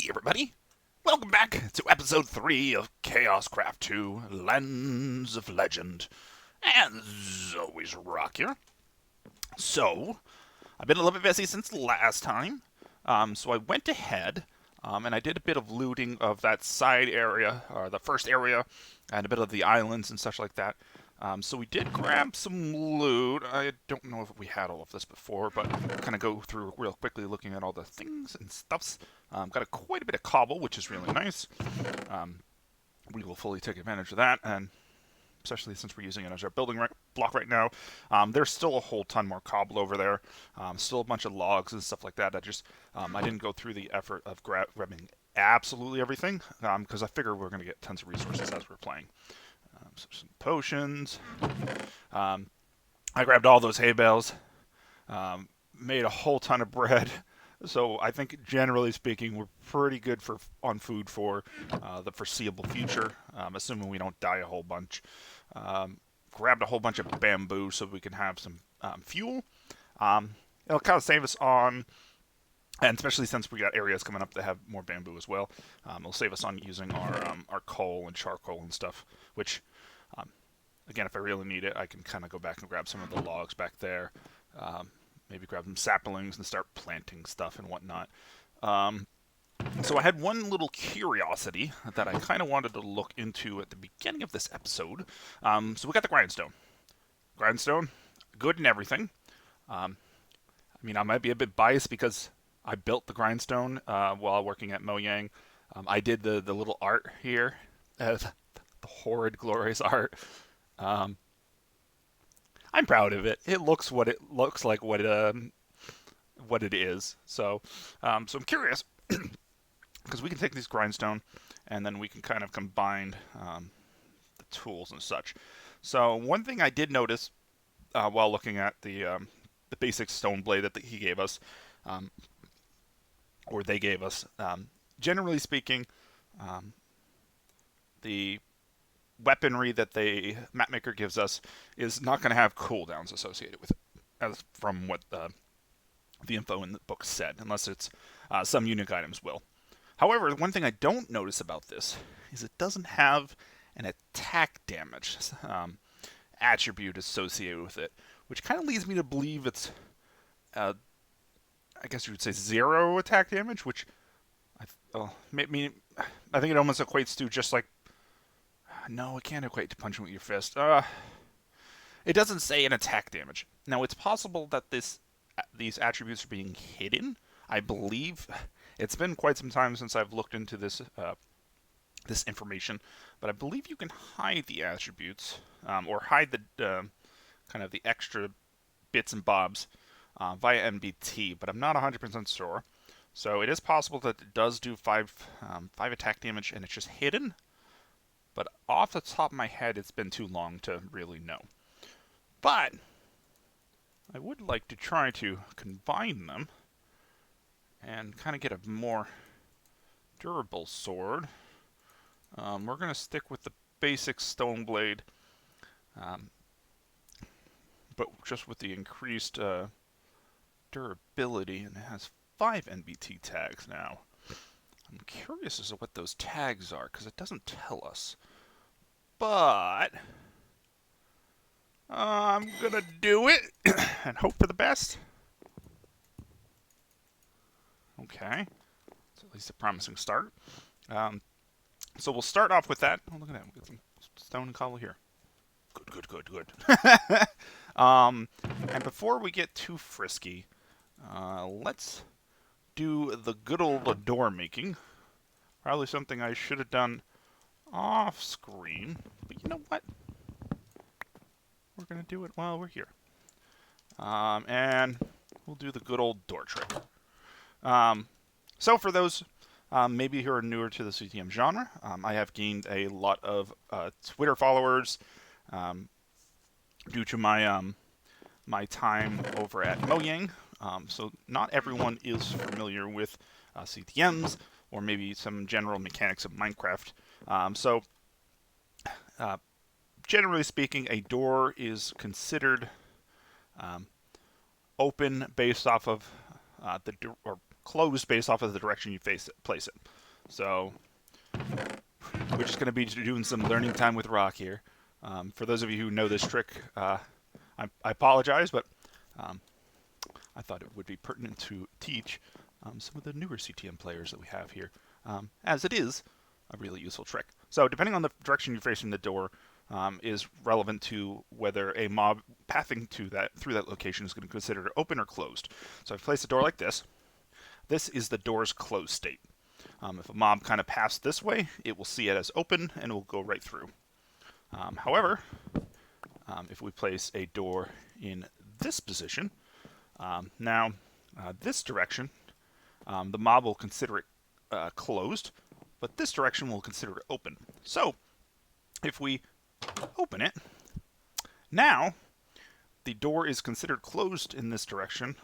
Hey everybody, welcome back to episode 3 of Chaoskraft 2, Lens of Legend. As always, Rock here. So, I've been a little bit busy since last time, so I went ahead and I did a bit of looting of that side area, or the first area, and a bit of the islands and such like that. So we did grab some loot. I don't know if we had all of this before, but kind of go through real quickly looking at all the things and stuffs. Got quite a bit of cobble, which is really nice. We will fully take advantage of that, and especially since we're using it as our building block right now. There's still a whole ton more cobble over there. Still a bunch of logs and stuff like that. I didn't go through the effort of grabbing absolutely everything because I figure we're going to get tons of resources as we're playing. So some potions. I grabbed all those hay bales. Made a whole ton of bread. So I think, generally speaking, we're pretty good on food for the foreseeable future, assuming we don't die a whole bunch. Grabbed a whole bunch of bamboo so we can have some fuel. It'll kind of save us on, and especially since we got areas coming up that have more bamboo as well, it'll save us on using our coal and charcoal and stuff, which, again, if I really need it, I can kind of go back and grab some of the logs back there. Maybe grab some saplings and start planting stuff and whatnot. So I had one little curiosity that I kind of wanted to look into at the beginning of this episode. So we got the Grindstone. Grindstone, good and everything. I mean, I might be a bit biased because I built the Grindstone while working at Mojang. I did the little art here, the horrid, glorious art. I'm proud of it. It looks what it looks like, what it is. So I'm curious because we can take this grindstone and then we can kind of combine the tools and such. So one thing I did notice while looking at the basic stone blade that he gave us, or they gave us, generally speaking, the weaponry that the mapmaker gives us is not going to have cooldowns associated with it, as from what the info in the book said, unless it's some unique items will. However, one thing I don't notice about this is it doesn't have an attack damage attribute associated with it, which kind of leads me to believe it's, I guess you would say, 0 attack damage, which I think it almost equates to just like, no, it can't equate to punching with your fist. It doesn't say an attack damage. Now, it's possible that these attributes are being hidden. I believe it's been quite some time since I've looked into this information, but I believe you can hide the attributes or hide the kind of the extra bits and bobs via NBT, but I'm not 100% sure. So it is possible that it does do 5 attack damage and it's just hidden. But off the top of my head, it's been too long to really know. But I would like to try to combine them and kind of get a more durable sword. We're going to stick with the basic stone blade, but just with the increased durability, and it has 5 NBT tags now. I'm curious as to what those tags are, because it doesn't tell us. But I'm going to do it and hope for the best. Okay. It's at least a promising start. So we'll start off with that. Oh, look at that. We've got some stone and cobble here. Good. And before we get too frisky, let's do the good old door making. Probably something I should have done off screen, but you know what? We're going to do it while we're here. And we'll do the good old door trick. So for those maybe who are newer to the CTM genre, I have gained a lot of Twitter followers due to my time over at Mojang. So not everyone is familiar with CTMs or maybe some general mechanics of Minecraft. Generally speaking, a door is considered open based off of the door, or closed based off of the direction you place it. So we're just going to be doing some learning time with rock here. For those of you who know this trick, I apologize, but I thought it would be pertinent to teach some of the newer CTM players that we have here, as it is a really useful trick. So depending on the direction you're facing the door is relevant to whether a mob pathing through that location is going to consider it open or closed. So if I place a door like this, this is the door's closed state. If a mob kind of passed this way, it will see it as open and it will go right through. However, if we place a door in this position, now this direction, the mob will consider it closed, but this direction will consider it open. So if we open it, now the door is considered closed in this direction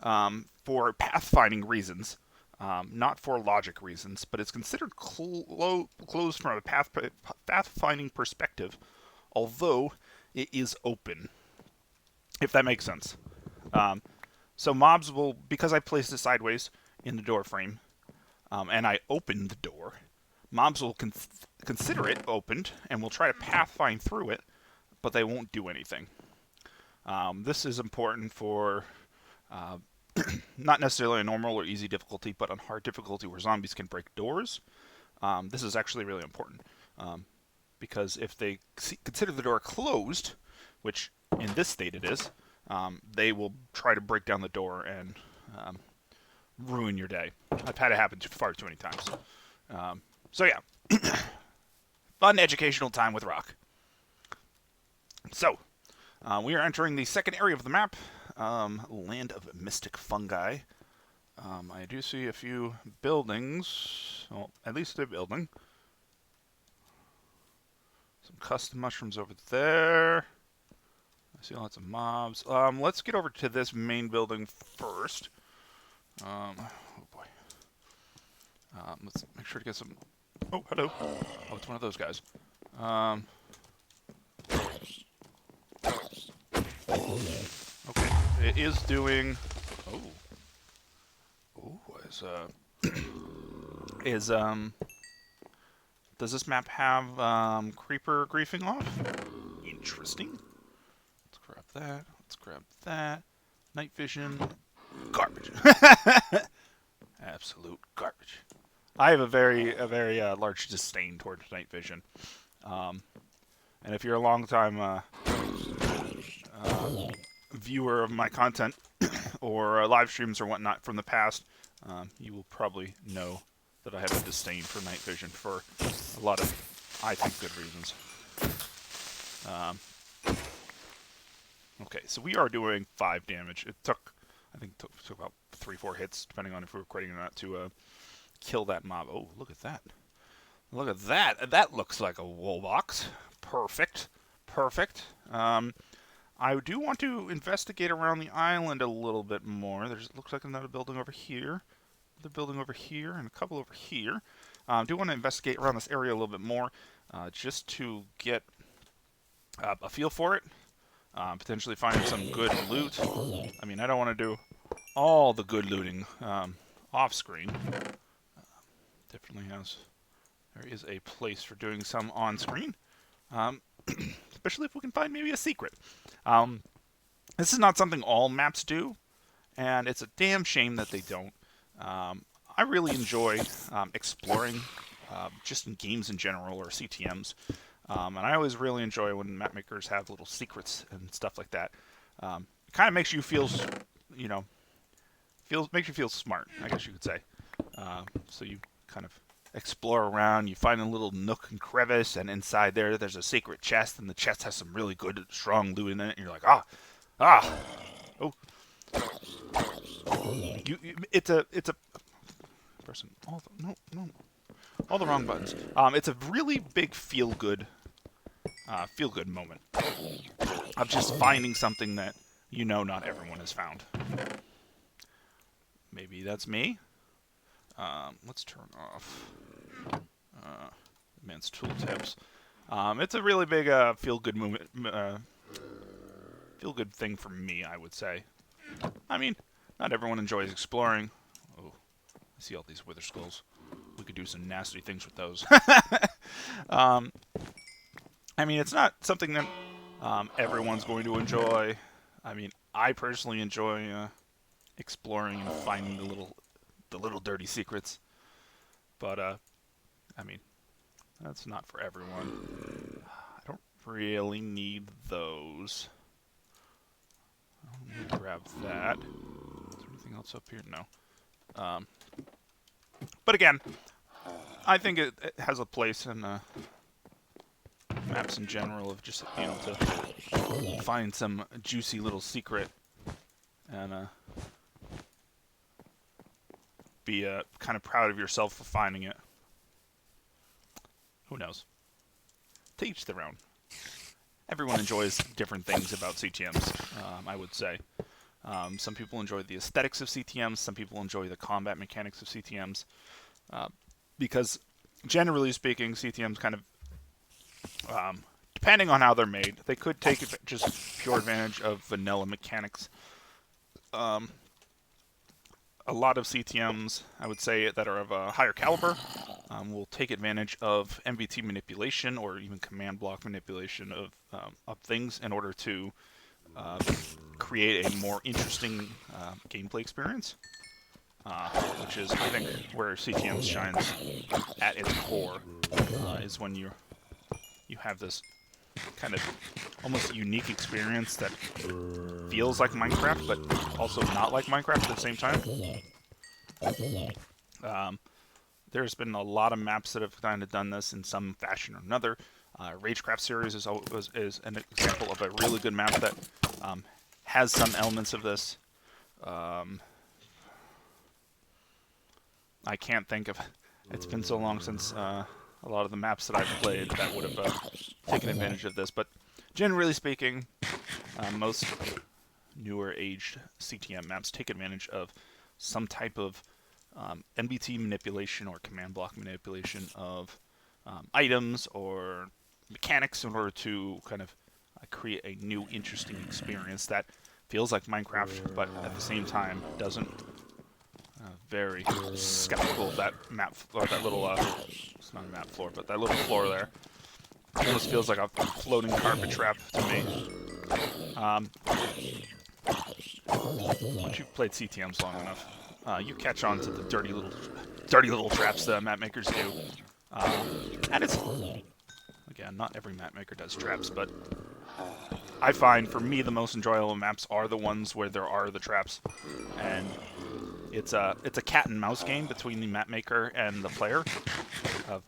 for pathfinding reasons, not for logic reasons, but it's considered closed from a pathfinding perspective, although it is open, if that makes sense. So mobs will, because I placed it sideways in the door frame, and I opened the door, mobs will consider it opened and will try to pathfind through it, but they won't do anything. This is important for not necessarily a normal or easy difficulty, but on hard difficulty where zombies can break doors. This is actually really important, because if they consider the door closed, which in this state it is, they will try to break down the door and ruin your day. I've had it happen far too many times. So yeah, fun educational time with rock. So, we are entering the second area of the map, Land of Mystic Fungi. I do see a few buildings, well, at least a building. Some custom mushrooms over there. I see lots of mobs. Let's get over to this main building first. Oh boy. Let's make sure to get some... Oh, hello. Oh, it's one of those guys. Okay, it is doing... Does this map have, creeper griefing off? Interesting. Let's grab that. Let's grab that. Night vision. Garbage. Absolute garbage. I have a very large disdain towards night vision. And if you're a long time viewer of my content or live streams or whatnot from the past, you will probably know that I have a disdain for night vision for a lot of, I think, good reasons. Okay, so we are doing 5 damage. It took, I think, took about 3-4 hits, depending on if we were critting or not, to kill that mob. Oh, look at that. Look at that. That looks like a wool box. Perfect. Perfect. I do want to investigate around the island a little bit more. There's looks like another building over here. Another building over here, and a couple over here. I do want to investigate around this area a little bit more, just to get a feel for it. Potentially find some good loot. I mean, I don't want to do all the good looting off-screen. Definitely has... There is a place for doing some on-screen. Especially if we can find maybe a secret. This is not something all maps do, and it's a damn shame that they don't. I really enjoy exploring, just in games in general, or CTMs. And I always really enjoy when map makers have little secrets and stuff like that. It kind of makes you feel, you know, makes you feel smart, I guess you could say. So you kind of explore around, you find a little nook and crevice, and inside there's a secret chest, and the chest has some really good, strong loot in it, and you're like, oh. It's a person. All the wrong buttons. It's a really big feel good moment of just finding something that you know not everyone has found. Maybe that's me. Let's turn off advanced tooltips. It's a really big feel good moment, feel good thing for me, I would say. I mean, not everyone enjoys exploring I see all these wither skulls. We could do some nasty things with those. I mean, it's not something that everyone's going to enjoy. I mean, I personally enjoy exploring and finding the little dirty secrets. But I mean, that's not for everyone. I don't really need those. Let me grab that. Is there anything else up here? No. But again, I think it has a place in maps in general of just being able to find some juicy little secret and be kind of proud of yourself for finding it. Who knows? To each their own. Everyone enjoys different things about CTMs, I would say. Some people enjoy the aesthetics of CTMs, some people enjoy the combat mechanics of CTMs, because generally speaking, CTMs kind of, depending on how they're made, they could take just pure advantage of vanilla mechanics. A lot of CTMs, I would say, that are of a higher caliber will take advantage of MVT manipulation or even command block manipulation of things in order to create a more interesting gameplay experience, which is, I think, where CTM shines at its core, is when you have this kind of almost unique experience that feels like Minecraft, but also not like Minecraft at the same time. There's been a lot of maps that have kind of done this in some fashion or another. Ragecraft series is an example of a really good map that has some elements of this. I can't think of... It's been so long since a lot of the maps that I've played that would have taken advantage of this, but generally speaking, most newer aged CTM maps take advantage of some type of NBT manipulation or command block manipulation of items or mechanics in order to kind of create a new interesting experience that feels like Minecraft, but at the same time doesn't. Very skeptical of that map, or that little, it's not a map floor, but that little floor there. It almost feels like a floating carpet trap to me. Once you've played CTMs long enough, you catch on to the dirty little traps that map makers do. And it's, again, not every map maker does traps, but I find, for me, the most enjoyable maps are the ones where there are the traps, and it's a cat and mouse game between the map maker and the player, of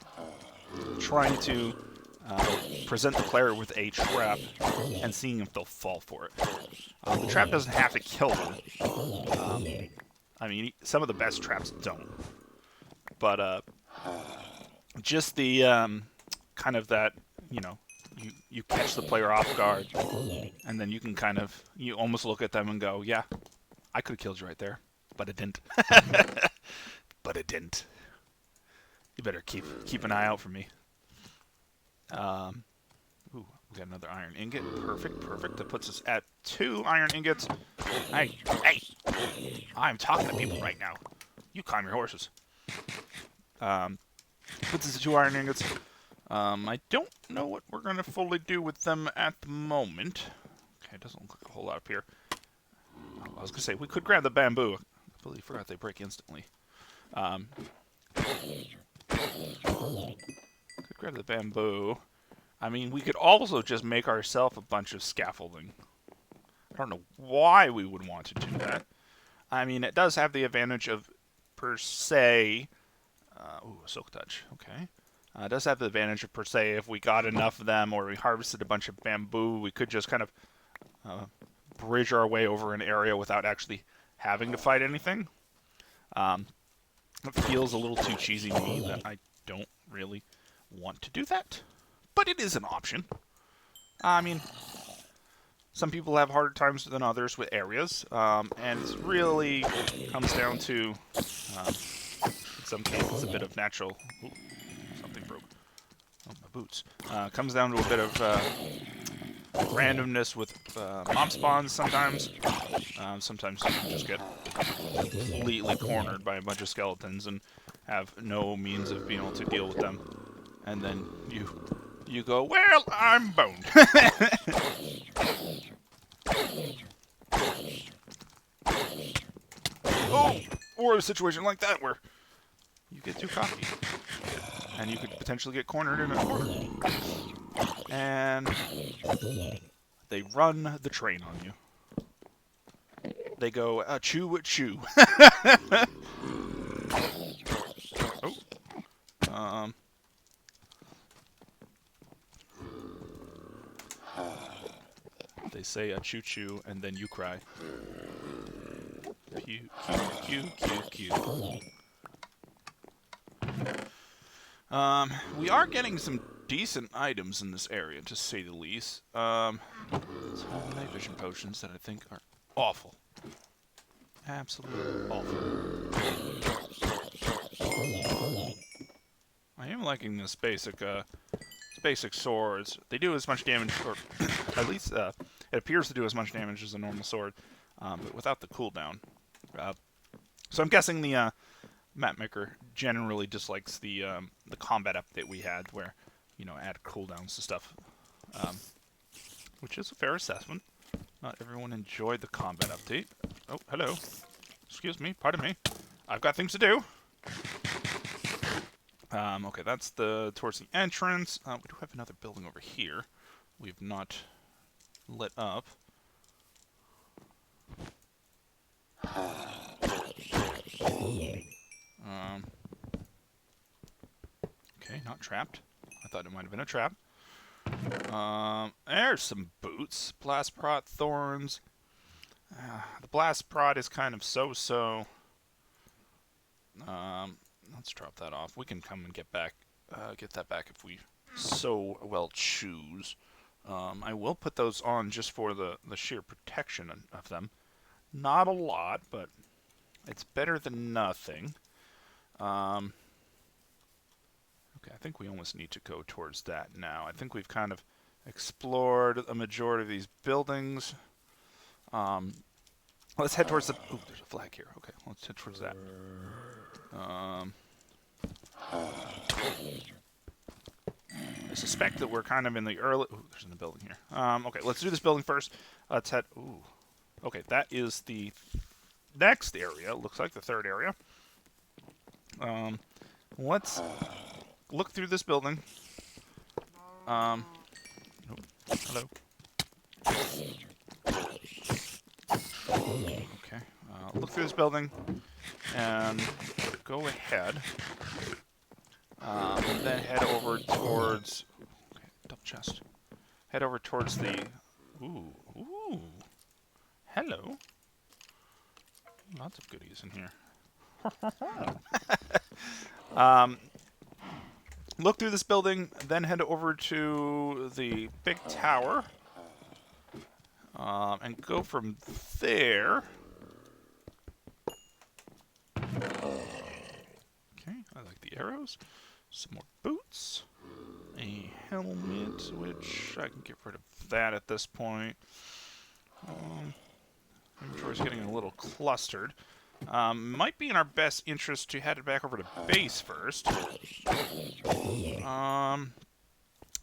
trying to present the player with a trap and seeing if they'll fall for it. The trap doesn't have to kill them. I mean, some of the best traps don't, but just the kind of that, you know, you catch the player off guard, and then you can kind of, you almost look at them and go, yeah, I could have killed you right there, but it didn't. But it didn't. You better keep an eye out for me. Ooh, we got another iron ingot. Perfect. That puts us at 2 iron ingots. Hey, I'm talking to people right now. You calm your horses. Puts us at 2 iron ingots. I don't know what we're going to fully do with them at the moment. Okay, it doesn't look like a whole lot up here. I was going to say, we could grab the bamboo. I completely forgot they break instantly. Could grab the bamboo. I mean, we could also just make ourselves a bunch of scaffolding. I don't know why we would want to do that. I mean, it does have the advantage of, per se... ooh, silk touch. Okay. It does have the advantage of, per se, if we got enough of them or we harvested a bunch of bamboo, we could just kind of bridge our way over an area without actually having to fight anything. It feels a little too cheesy to me that I don't really want to do that. But it is an option. I mean, some people have harder times than others with areas, and it really comes down to, in some cases, a bit of natural... Ooh, something broke. Oh, my boots. Comes down to a bit of randomness with mob spawns sometimes. Sometimes you can just get completely cornered by a bunch of skeletons and have no means of being able to deal with them. And then you go, well, I'm boned. Oh, or a situation like that where you get too cocky and you could potentially get cornered in a corner. And they run the train on you. They go, chew, chew. Oh. They say a choo choo, and then you cry. Pew, pew, pew, pew, pew. We are getting some decent items in this area, to say the least. Some night vision potions that I think are awful. Absolutely awful. I am liking this basic swords. They do as much damage, or at least it appears to do as much damage as a normal sword, but without the cooldown. So I'm guessing the mapmaker generally dislikes the combat update we had, where add cooldowns to stuff, which is a fair assessment. Not everyone enjoyed the combat update. Oh, hello. Excuse me. Pardon me. I've got things to do. Okay, that's towards the entrance. We do have another building over here. We've not lit up. Okay, not trapped. I thought it might have been a trap. There's some boots. Blast prot, thorns. The blast prot is kind of so-so. Let's drop that off. We can come and get that back if we so well choose. I will put those on just for the sheer protection of them. Not a lot, but it's better than nothing. Okay, I think we almost need to go towards that now. I think we've kind of explored a majority of these buildings. Let's head towards the... Ooh, there's a flag here. Okay, let's head towards that. I suspect that we're kind of in the early... Ooh, there's a building here. Okay, let's do this building first. Let's head... Ooh. Okay, that is the next area. Looks like the third area. Let's look through this building. Oh, hello. Okay, look through this building and go ahead. And then head over towards... Okay, double chest. Head over towards the... Ooh. Hello. Lots of goodies in here. Look through this building, then head over to the big tower. And go from there. Okay, I like the arrows. Some more boots. A helmet, which I can get rid of that at this point. Inventory's getting a little clustered. Might be in our best interest to head it back over to base first.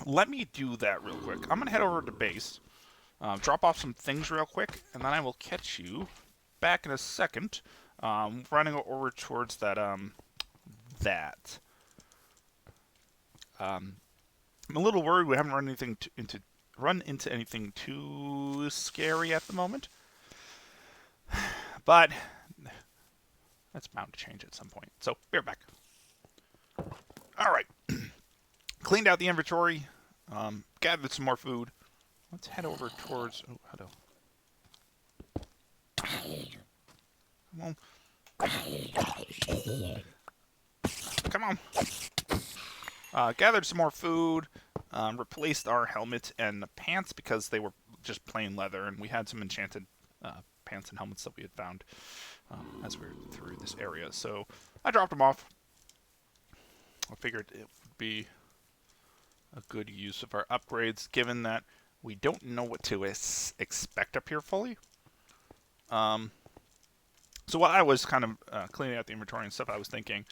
Let me do that real quick. I'm going to head over to base, drop off some things real quick, and then I will catch you back in a second, running over towards that, I'm a little worried we haven't run into anything too scary at the moment, but that's bound to change at some point. So, be right back. All right. Cleaned out the inventory, gathered some more food. Let's head over towards... Oh, hello. Come on. Gathered some more food, replaced our helmet and pants because they were just plain leather, and we had some enchanted pants and helmets that we had found as we were through this area. So I dropped them off. I figured it would be a good use of our upgrades, given that we don't know what to expect up here fully. So while I was kind of cleaning out the inventory and stuff, I was thinking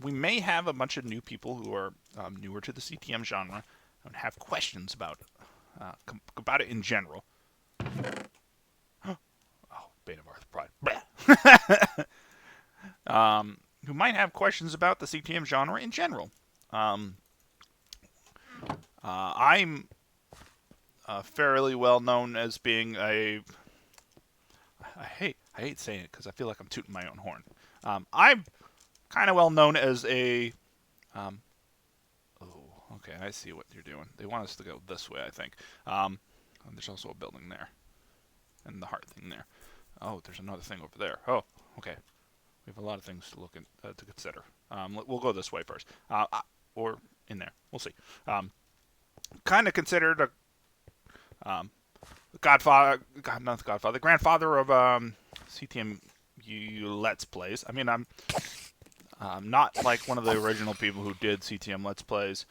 we may have a bunch of new people who are newer to the CTM genre and have questions about it in general. Oh, Bane of Arthropoid. Who might have questions about the CTM genre in general. I'm fairly well known as being a... I hate saying it because I feel like I'm tooting my own horn. I'm kind of well known as a... oh, okay, I see what you're doing. They want us to go this way, I think. There's also a building there. And the heart thing there. Oh, there's another thing over there. Oh, okay. We have a lot of things to look at, to consider. We'll go this way first. Or in there. We'll see. Kind of considered a... the grandfather of CTM Let's Plays. I mean, I'm not like one of the original people who did CTM Let's Plays,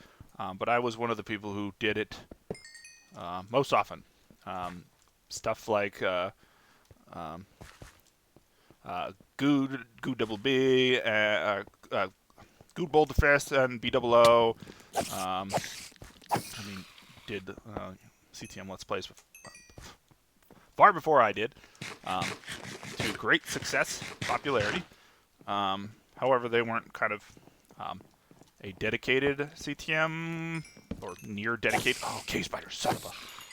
but I was one of the people who did it most often. Stuff like Good Double B, Good Boulder Fest, and BOO. I mean, did CTM Let's Plays far before I did, to great success, popularity. However, they weren't kind of a dedicated CTM, or near dedicated, cave spider, son of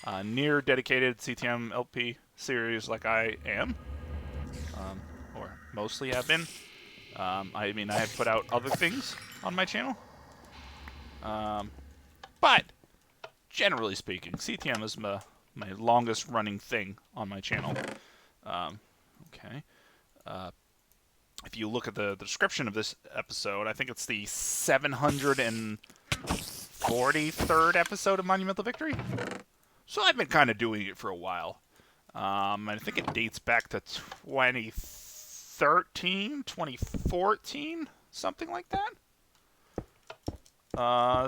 a, near dedicated CTM LP series like I am, or mostly have been. I mean, I have put out other things on my channel, but generally speaking, CTM is my longest running thing on my channel. Okay. If you look at the description of this episode, I think it's the 743rd episode of Monumental Victory. So I've been kind of doing it for a while. And I think it dates back to 2013, 2014, something like that.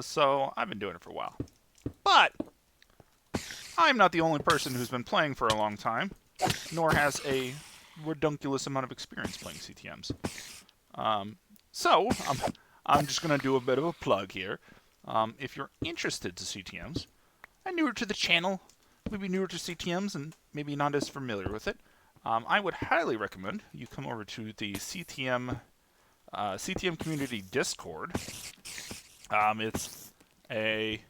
So I've been doing it for a while. But I'm not the only person who's been playing for a long time, nor has a redunculous amount of experience playing CTMs. So I'm just going to do a bit of a plug here. If you're interested to CTMs, and newer to the channel, maybe newer to CTMs and maybe not as familiar with it, I would highly recommend you come over to the CTM community Discord. It's a...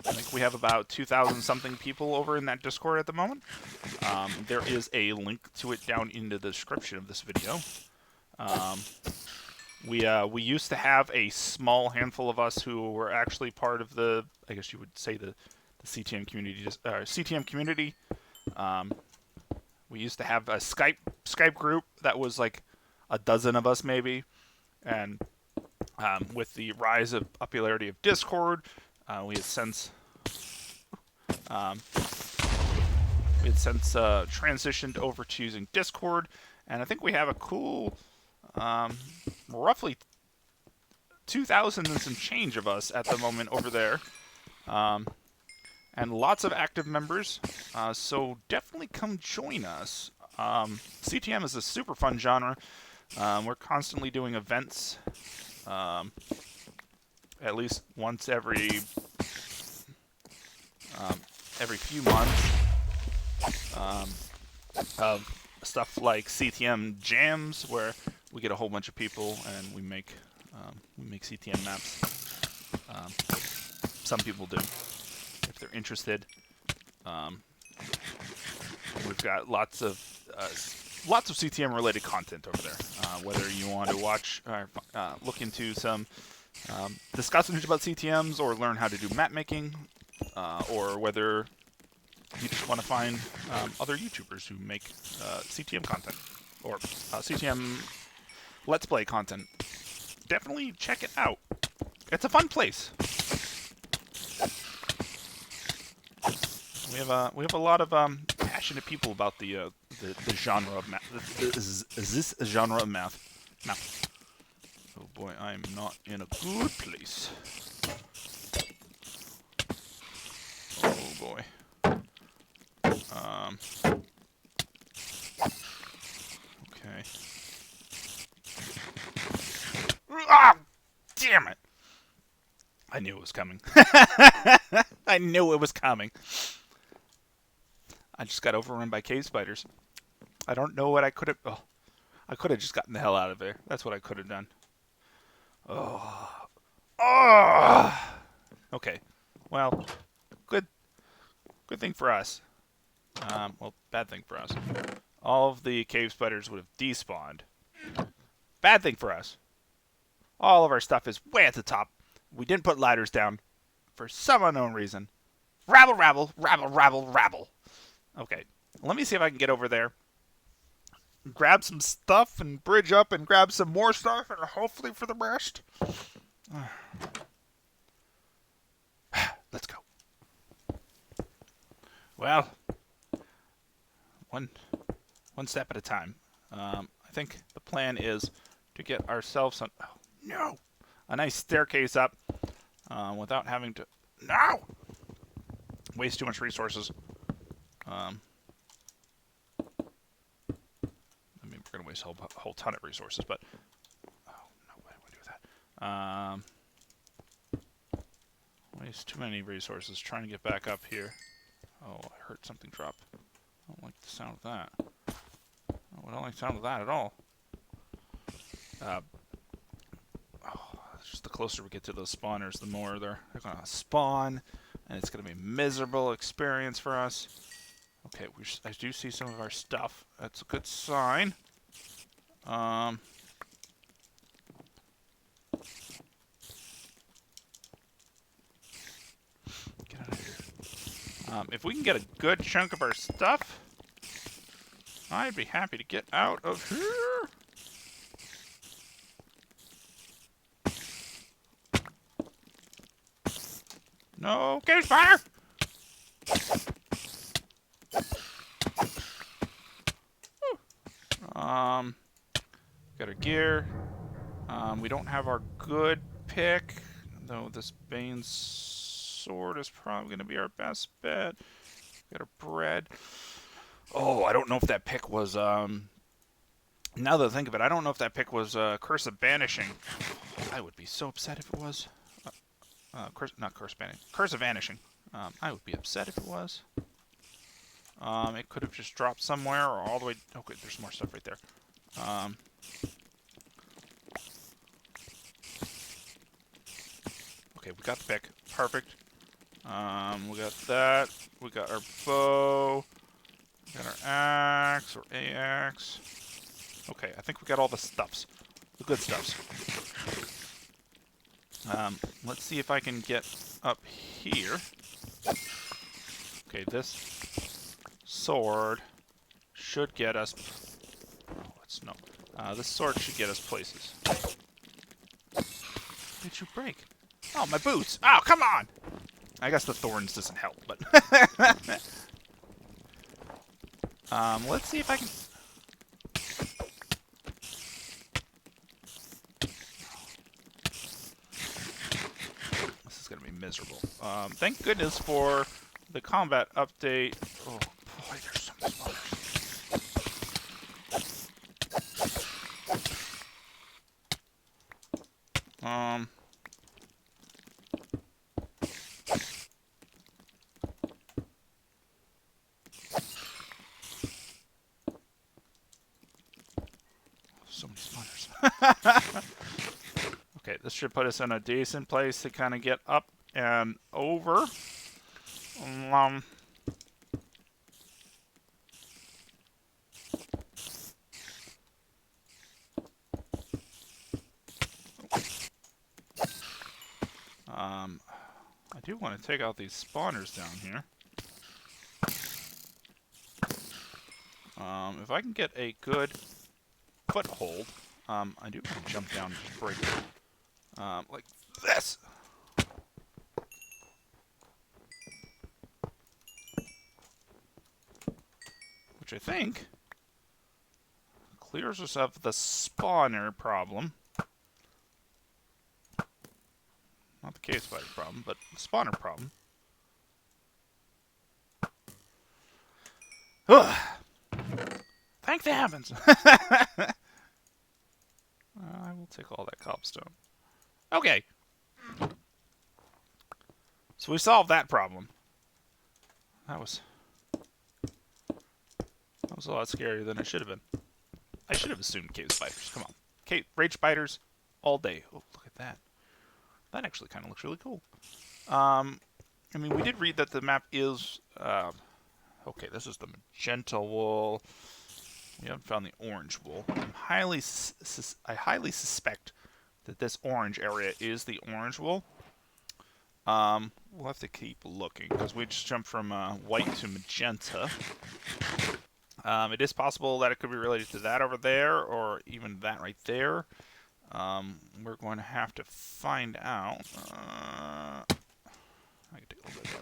I think we have about 2,000 something people over in that Discord at the moment. There is a link to it down in the description of this video. We used to have a small handful of us who were actually part of the, I guess you would say the CTM community. CTM community. We used to have a Skype group that was like a dozen of us maybe, and with the rise of popularity of Discord, we had since transitioned over to using Discord, and I think we have a cool roughly 2,000 and some change of us at the moment over there, and lots of active members, so definitely come join us. CTM is a super fun genre. We're constantly doing events, at least once every few months, of stuff like CTM jams, where we get a whole bunch of people and we make CTM maps. Some people do, if they're interested. We've got lots of CTM related content over there. Whether you want to watch or look into some discussions about CTMs, or learn how to do map making, or whether you just want to find other YouTubers who make CTM content, or CTM Let's Play content, definitely check it out. It's a fun place. We have a lot of passionate people about the genre of math. This genre of math. Oh boy, I'm not in a good place. boy. Okay. Ah! Damn it! I knew it was coming. I knew it was coming. I just got overrun by cave spiders. I don't know what I could have... Oh, I could have just gotten the hell out of there. That's what I could have done. Oh. Oh! Okay. Well, good thing for us. Well, bad thing for us. All of the cave spiders would have despawned. Bad thing for us. All of our stuff is way at the top. We didn't put ladders down for some unknown reason. Rabble, rabble, rabble, rabble, rabble. Okay, let me see if I can get over there. Grab some stuff and bridge up and grab some more stuff and hopefully for the rest. Let's go. Well, one step at a time. I think the plan is to get ourselves a nice staircase up without having to waste too much resources. I mean, we're gonna waste a whole ton of resources, but no, why would I do that? Waste too many resources trying to get back up here. Oh, I heard something drop. I don't like the sound of that. I don't like the sound of that at all. Just the closer we get to those spawners, the more they're going to spawn, and it's going to be a miserable experience for us. Okay, I do see some of our stuff. That's a good sign. Get out of here. If we can get a good chunk of our stuff, I'd be happy to get out of here. No, cave spider! Got our gear. We don't have our good pick, though this Bane sword is probably going to be our best bet. Got our bread. Oh, I don't know if that pick was, now that I think of it, I don't know if that pick was Curse of Banishing. I would be so upset if it was. Not Curse of Banishing. Curse of Vanishing. I would be upset if it was. It could have just dropped somewhere or all the way... Okay, there's more stuff right there. Okay, we got the pick. Perfect. We got that. We got our bow. We got our axe or axe. Okay, I think we got all the stuffs. The good stuffs. Let's see if I can get up here. Okay, this sword should get us... Oh, it's no. This sword should get us places. Did you break? Oh, my boots! Oh, come on! I guess the thorns doesn't help, but... let's see if I can... This is going to be miserable. Thank goodness for the combat update. Oh, boy, there's so much more. So many spawners. Okay, this should put us in a decent place to kind of get up and over. I do want to take out these spawners down here. If I can get a good foothold, I do want to jump down and just break it. Like this! Which I think clears us of the spawner problem. Not the cave spider problem, but the spawner problem. Ugh. Thank the heavens. I will take all that cobblestone. Okay. So we solved that problem. That was a lot scarier than it should have been. I should have assumed cave spiders. Come on. Rage spiders all day. Oh, look at that. That actually kind of looks really cool. I mean, we did read that the map is... okay, this is the magenta wool. We haven't found the orange wool. I highly suspect that this orange area is the orange wool. We'll have to keep looking, because we just jumped from white to magenta. It is possible that it could be related to that over there, or even that right there. We're going to have to find out. I can take a little bit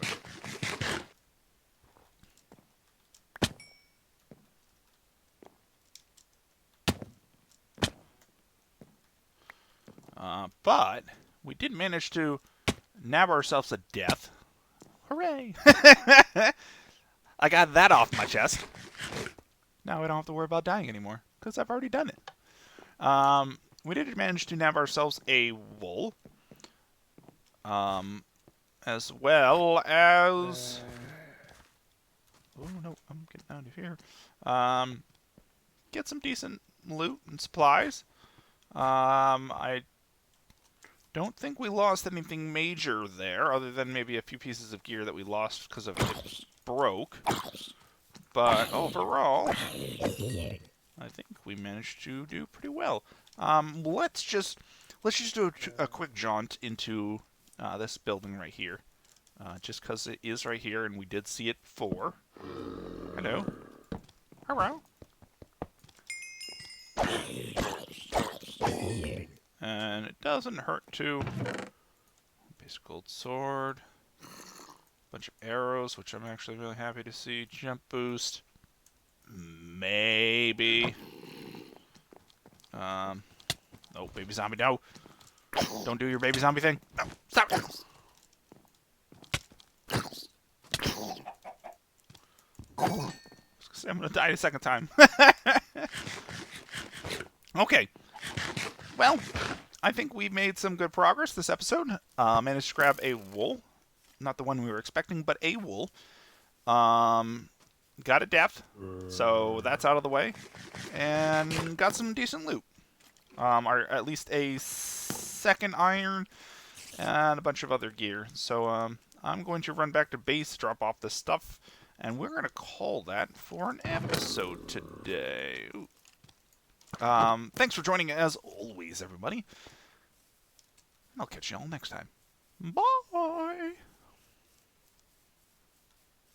of but we did manage to nab ourselves a death. Hooray! I got that off my chest. Now I don't have to worry about dying anymore, because I've already done it. We did manage to nab ourselves a wool. As well as... oh, no, I'm getting out of here. Get some decent loot and supplies. I don't think we lost anything major there, other than maybe a few pieces of gear that we lost because of it broke. But overall, I think we managed to do pretty well. Let's just do a quick jaunt into this building right here, just because it is right here, and we did see it before. Hello. Hello. And it doesn't hurt to. Basic gold sword. Bunch of arrows, which I'm actually really happy to see. Jump boost. Maybe. Oh, baby zombie, no. Don't do your baby zombie thing. No, stop. I'm going to die a second time. Okay. Well, I think we made some good progress this episode. Managed to grab a wool. Not the one we were expecting, but a wool. Got a depth, so that's out of the way. And got some decent loot. Or at least a second iron and a bunch of other gear. So I'm going to run back to base, drop off this stuff, and we're going to call that for an episode today. Thanks for joining as always, everybody. I'll catch you all next time. Bye!